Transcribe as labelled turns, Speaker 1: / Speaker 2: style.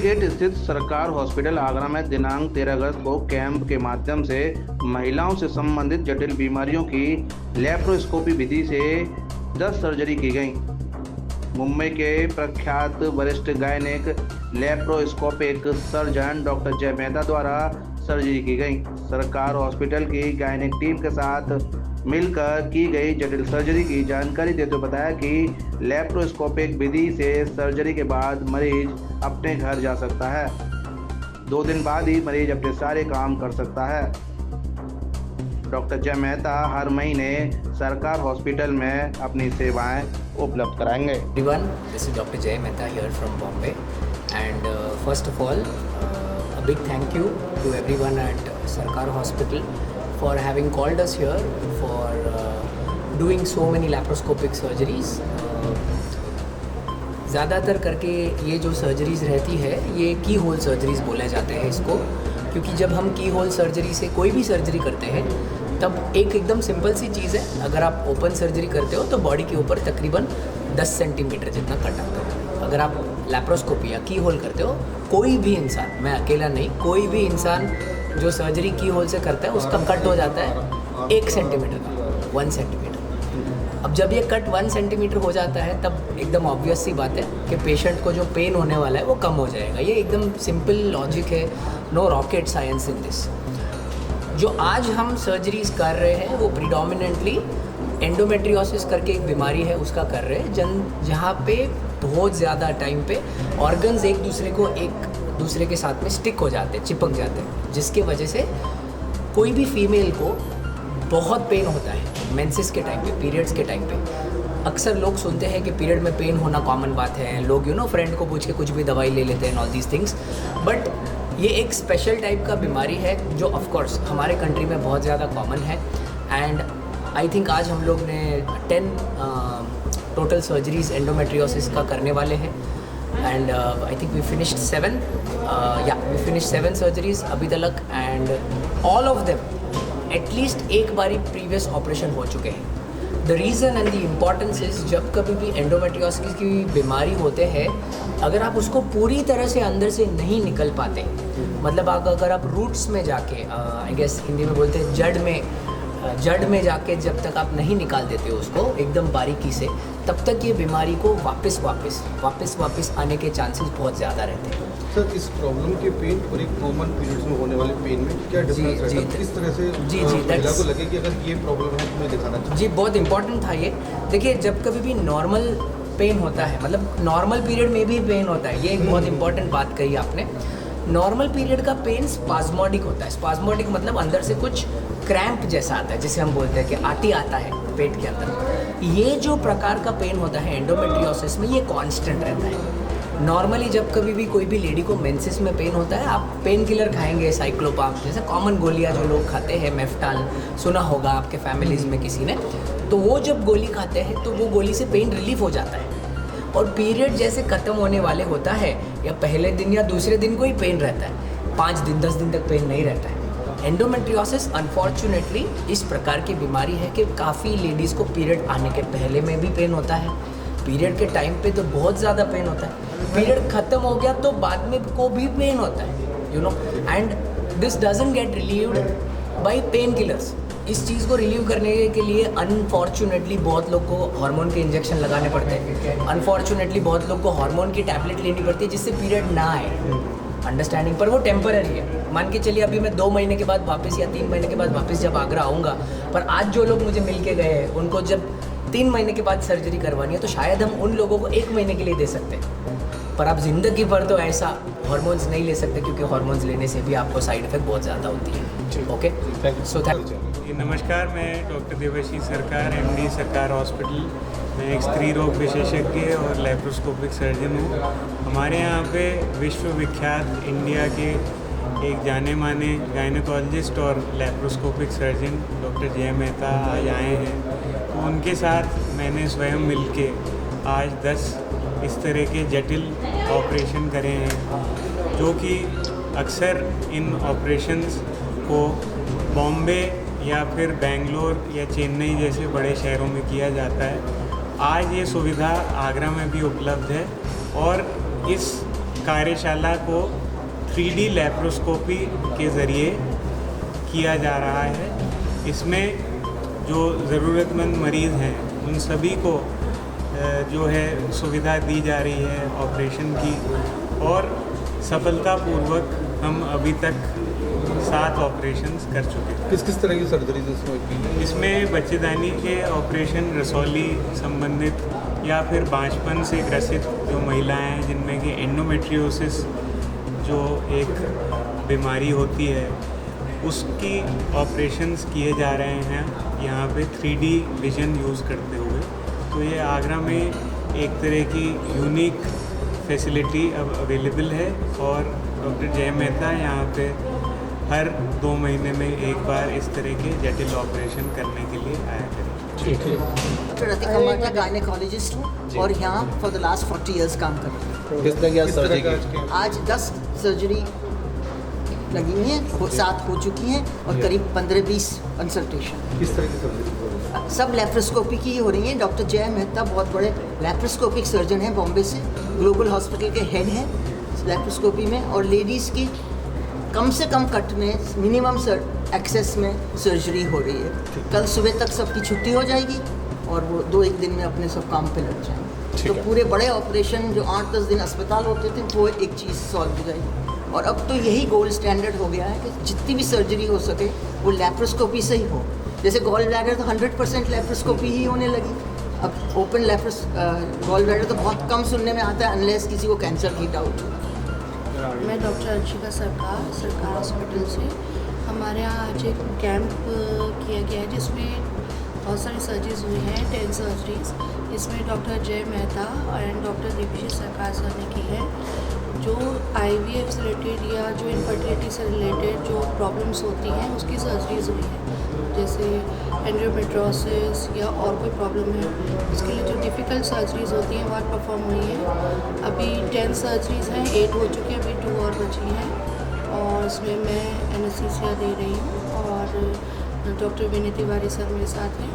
Speaker 1: Gate स्थित सरकार hospital Agra में दिनांक 13 अगस्त को कैंप के माध्यम से महिलाओं से संबंधित जटिल बीमारियों की लैप्रोस्कोपी विधि से 10 सर्जरी की गई। मुंबई के प्रख्यात वरिष्ठ गायनेक लैप्रोस्कोपिक सर्जन डॉक्टर जय मेहता द्वारा सर्जरी की गई। सरकार हॉस्पिटल की गायनेक टीम के साथ मिलकर की गई जटिल सर्जरी की जानकारी देते हुए बताया कि लैप्रोस्कोपिक विधि से सर्जरी के बाद मरीज अपने घर जा सकता है। 2 दिन बाद ही मरीज अपने सारे काम कर सकता है। डॉक्टर जय मेहता हर महीने सरकार हॉस्पिटल में अपनी सेवाएं उपलब्ध कराएंगे।
Speaker 2: Everyone, this is Dr. Jay Mehta here from Bombay, and first of all, a big thank you to everyone at Sarkar Hospital for having called us here for doing so many laparoscopic surgeries. ज़्यादातर करके ये जो surgeries रहती है ये की whole surgeries बोले जाते हैं इसको, क्योंकि जब हम की होल सर्जरी से कोई भी सर्जरी करते हैं तब एकदम सिंपल सी चीज़ है। अगर आप ओपन सर्जरी करते हो तो बॉडी के ऊपर तकरीबन 10 सेंटीमीटर जितना कट आता है। अगर आप लैप्रोस्कोपी या की होल करते हो, कोई भी इंसान, मैं अकेला नहीं, कोई भी इंसान जो सर्जरी की होल से करता है उसका कट हो जाता है 1 सेंटीमीटर का, 1 सेंटीमीटर। अब जब ये कट 1 सेंटीमीटर हो जाता है तब एकदम ऑब्वियस सी बात है कि पेशेंट को जो पेन होने वाला है वो कम हो जाएगा। ये एकदम सिंपल लॉजिक है, no rocket science in this. जो आज हम सर्जरीज कर रहे हैं वो प्रीडोमिनेंटली एंडोमेट्रियोसिस करके एक बीमारी है उसका कर रहे हैं, जहाँ पे बहुत ज़्यादा टाइम पे ऑर्गन्स एक दूसरे के साथ में स्टिक हो जाते हैं, चिपक जाते हैं, जिसके वजह से कोई भी फीमेल को बहुत पेन होता है मेंसेस के टाइम पे, पीरियड्स के टाइम पे। अक्सर लोग सुनते हैं कि पीरियड में पेन होना कॉमन बात है, लोग फ्रेंड को पूछ के कुछ भी दवाई ले लेते हैं, ऑल दीज थिंग्स। बट ये एक स्पेशल टाइप का बीमारी है जो ऑफ कोर्स हमारे कंट्री में बहुत ज़्यादा कॉमन है। एंड आई थिंक आज हम लोग ने 10 टोटल सर्जरीज एंडोमेट्रियोसिस का करने वाले हैं। And I think we finished 7 surgeries अभी तक, and all of them at least एक बारी प्रीवियस ऑपरेशन हो चुके हैं। The reason and the importance is, जब कभी भी एंडोमेट्रियोसिस की बीमारी होते हैं, अगर आप उसको पूरी तरह से अंदर से नहीं निकल पाते, मतलब अगर आप रूट्स में जाके, आई गेस हिंदी में बोलते हैं जड़ में जाके जब तक आप नहीं निकाल देते हो उसको एकदम बारीकी से, तब तक ये बीमारी को वापस आने के चांसेस बहुत ज़्यादा रहते हैं।
Speaker 3: सर, इस प्रॉब्लम के पेन और एक कॉमन पीरियड्स में होने वाले पेन में क्या डिफरेंस रहता है? किस तरह से महिला को लगे कि अगर ये प्रॉब्लम है तो मैं दिखाना चाहिए?
Speaker 2: जी, बहुत इंपॉर्टेंट था ये। देखिए, जब कभी भी नॉर्मल पेन होता है, मतलब नॉर्मल पीरियड में भी पेन होता है, ये एक बहुत इंपॉर्टेंट बात कही आपने। नॉर्मल पीरियड का पेन स्पाज्मोडिक होता है। स्पाज्मोडिक मतलब अंदर से कुछ क्रैम्प जैसा आता है, जिसे हम बोलते हैं कि आती आता है पेट के अंदर। ये जो प्रकार का पेन होता है एंडोमेट्रियोसिस में, ये कांस्टेंट रहता है। नॉर्मली जब कभी भी कोई भी लेडी को मेंसेस में पेन होता है, आप पेन किलर खाएंगे, साइक्लोपाम जैसे कॉमन गोलियां जो लोग खाते हैं, मेफ्टाल सुना होगा आपके फैमिलीज़ में किसी ने, तो वो जब गोली खाते हैं तो वो गोली से पेन रिलीफ हो जाता है। और पीरियड जैसे ख़त्म होने वाले होता है, या पहले दिन या दूसरे दिन को ही पेन रहता है, 5 दिन 10 दिन तक पेन नहीं रहता है। एंडोमेट्रियोसिस अनफॉर्चुनेटली इस प्रकार की बीमारी है कि काफ़ी लेडीज़ को पीरियड आने के पहले में भी पेन होता है, पीरियड के टाइम पे तो बहुत ज़्यादा पेन होता है, पीरियड ख़त्म हो गया तो बाद में को भी पेन होता है, and this doesn't get relieved by pain killers. इस चीज़ को रिलीव करने के लिए अनफॉर्चुनेटली बहुत लोग को हार्मोन के इंजेक्शन लगाने पड़ते हैं, अनफॉर्चुनेटली बहुत लोग को हार्मोन की टैबलेट लेनी पड़ती है जिससे पीरियड ना आए, अंडरस्टैंडिंग, पर वो टेम्पररी है। मान के चलिए अभी मैं 2 महीने के बाद वापस या 3 महीने के बाद वापस जब आगरा आऊँगा, पर आज जो लोग मुझे मिल के गए हैं उनको जब 3 महीने के बाद सर्जरी करवानी है तो शायद हम उन लोगों को 1 महीने के लिए दे सकते हैं, पर आप ज़िंदगी भर तो ऐसा हार्मोन्स नहीं ले सकते, क्योंकि हार्मोन्स लेने से भी आपको साइड इफेक्ट बहुत ज़्यादा होती है। Okay, so thank you.
Speaker 4: नमस्कार, मैं डॉक्टर देवाशीष सरकार, MD सरकार हॉस्पिटल। मैं एक स्त्री रोग विशेषज्ञ और लैप्रोस्कोपिक सर्जन हूँ। हमारे यहाँ पे विश्व विख्यात इंडिया के एक जाने माने गायनेकोलॉजिस्ट और लैप्रोस्कोपिक सर्जन डॉक्टर जय मेहता आज आए हैं, तो उनके साथ मैंने स्वयं मिलके आज 10 इस तरह के जटिल ऑपरेशन करे हैं, जो कि अक्सर इन ऑपरेशंस को बॉम्बे या फिर बेंगलोर या चेन्नई जैसे बड़े शहरों में किया जाता है। आज ये सुविधा आगरा में भी उपलब्ध है, और इस कार्यशाला को 3D लैप्रोस्कोपी के ज़रिए किया जा रहा है। इसमें जो ज़रूरतमंद मरीज़ हैं उन सभी को जो है सुविधा दी जा रही है ऑपरेशन की, और सफलतापूर्वक हम अभी तक 7 ऑपरेशंस कर चुके हैं।
Speaker 3: किस किस तरह की सर्जरीज इसमें?
Speaker 4: इसमें बच्चेदानी के ऑपरेशन, रसौली संबंधित या फिर बांझपन से ग्रसित जो महिलाएं हैं जिनमें कि एंडोमेट्रियोसिस जो एक बीमारी होती है उसकी ऑपरेशंस किए जा रहे हैं यहाँ पे 3D विज़न यूज़ करते हुए। तो ये आगरा में एक तरह की यूनिक फैसिलिटी अब अवेलेबल है, और डॉक्टर जय मेहता यहाँ पे हर 2 महीने में एक बार इस तरह के जटिल ऑपरेशन करने के लिए आया करें।
Speaker 5: डॉक्टर रतिका मार्टा गायनेकोलॉजिस्ट हूँ और यहाँ फॉर द लास्ट 40 इयर्स काम कर रही हूँ।
Speaker 3: किस तरह की सर्जरी?
Speaker 5: आज 10 सर्जरी लगी हुई हैं, 7 हो चुकी हैं और करीब 15-20 कंसल्टेशन।
Speaker 3: किस तरह की सर्जरी?
Speaker 5: सब लेप्रोस्कोपी की हो रही हैं। डॉक्टर जय मेहता बहुत बड़े लेप्रोस्कोपिक सर्जन हैं बॉम्बे से, ग्लोबल हॉस्पिटल के हेड हैं लेप्रोस्कोपी में, और लेडीज़ की कम से कम कट में मिनिमम एक्सेस में सर्जरी हो रही है। कल सुबह तक सबकी छुट्टी हो जाएगी और वो 2-1 दिन में अपने सब काम पे लग जाएंगे। तो पूरे बड़े ऑपरेशन जो 8-10 दिन अस्पताल होते थे वो एक चीज़ सॉल्व हो जाएगी। और अब तो यही गोल्ड स्टैंडर्ड हो गया है कि जितनी भी सर्जरी हो सके वो लेप्रोस्कोपी से ही हो। जैसे गॉल ब्लैडर तो 100% लेप्रोस्कोपी ही होने लगी। अब ओपन गॉल ब्लैडर तो बहुत कम सुनने में आता है अनलेस किसी को कैंसर की डाउट हो।
Speaker 6: मैं डॉक्टर अंशिका सरकार हॉस्पिटल से। हमारे यहाँ आज एक कैंप किया गया है जिसमें बहुत सारी सर्जरीज हुई हैं, 10 सर्जरीज। इसमें डॉक्टर जय मेहता एंड डॉक्टर दीपशी सरकार सर ने की है। जो IVF से रिलेटेड या जो इनफर्टिलिटी से रिलेटेड जो प्रॉब्लम्स होती हैं उसकी सर्जरीज हुई हैं, जैसे एंडोमेट्रियोसिस या और कोई प्रॉब्लम है उसके लिए जो डिफ़िकल्ट सर्जरीज होती हैं वह परफॉर्म हुई हैं। अभी 10 सर्जरीज हैं, 8 हो चुकी हैं, अभी 2 और बची हैं, और इसमें मैं एनेस्थीसिया दे रही हूँ और डॉक्टर विनय तिवारी सर मेरे साथ हैं।